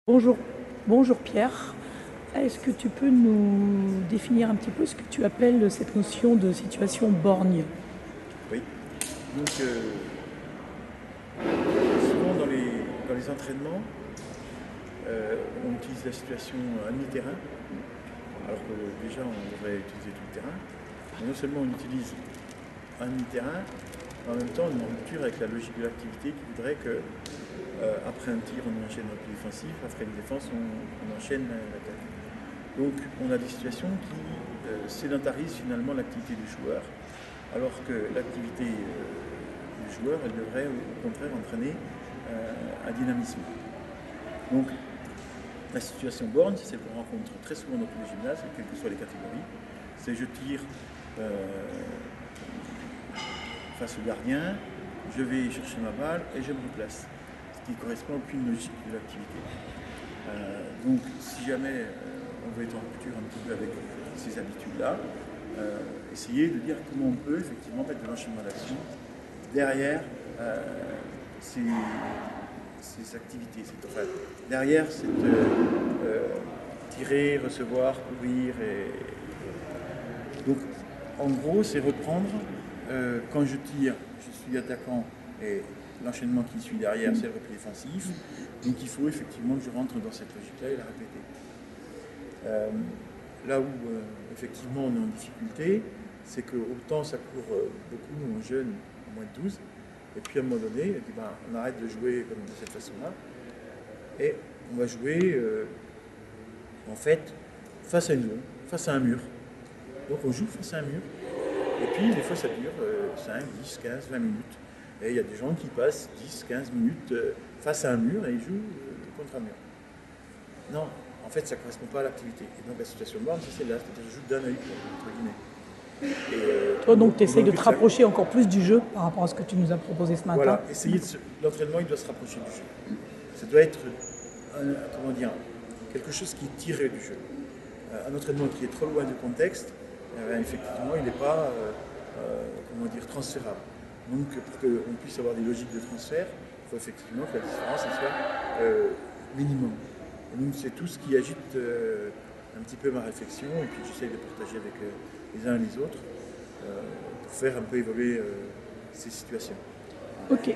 Bonjour, bonjour Pierre. Est-ce que tu peux nous définir un petit peu ce que tu appelles cette notion de situation borgne? Oui. Donc, souvent dans les entraînements, on utilise la situation à mi-terrain, alors que déjà on devrait utiliser tout le terrain. Mais non seulement on utilise un mi-terrain, mais en même temps on est en rupture avec la logique de l'activité qui voudrait que, après un tir, on enchaîne le repli défensif, après une défense, on enchaîne l'attaque. Donc on a des situations qui sédentarisent finalement l'activité du joueur, alors que l'activité du joueur, elle devrait au contraire entraîner un dynamisme. Donc la situation borne, c'est celle qu'on rencontre très souvent dans tous les gymnases, quelles que soient les catégories. C'est je tire face au gardien, je vais chercher ma balle et je me replace. Ce qui ne correspond à aucune logique de l'activité. Donc si jamais on veut être en rupture un petit peu avec ces habitudes-là, essayer de dire comment on peut effectivement mettre de l'enchaînement d'action derrière ces, ces activités. Enfin, derrière cette tirer, recevoir, courir. Donc en gros, c'est reprendre quand je tire, je suis attaquant et l'enchaînement qui suit derrière, c'est le repli défensif. Donc il faut effectivement que je rentre dans cette logique-là et la répéter. Là où effectivement on est en difficulté, c'est que autant ça court beaucoup en jeunes, en moins de 12, et puis à un moment donné, on arrête de jouer comme de cette façon-là, et on va jouer en fait face à une zone, face à un mur. Donc on joue face à un mur, et puis des fois ça dure 5, 10, 15, 20 minutes. Et il y a des gens qui passent 10, 15 minutes face à un mur et ils jouent contre un mur. Non, en fait, ça ne correspond pas à l'activité. Et donc la situation de borne, c'est celle-là, c'est-à-dire je joue d'un œil, entre guillemets. Toi donc tu essayes de te rapprocher encore plus du jeu par rapport à ce que tu nous as proposé ce matin. Voilà, l'entraînement, il doit se rapprocher du jeu. Ça doit être, comment dire, quelque chose qui est tiré du jeu. Un entraînement qui est trop loin du contexte, effectivement, il n'est pas, comment dire, transférable. Donc, pour qu'on puisse avoir des logiques de transfert, il faut effectivement que la différence soit minimum. Et donc, c'est tout ce qui agite un petit peu ma réflexion, et puis j'essaye de partager avec les uns et les autres pour faire un peu évoluer ces situations. Ok.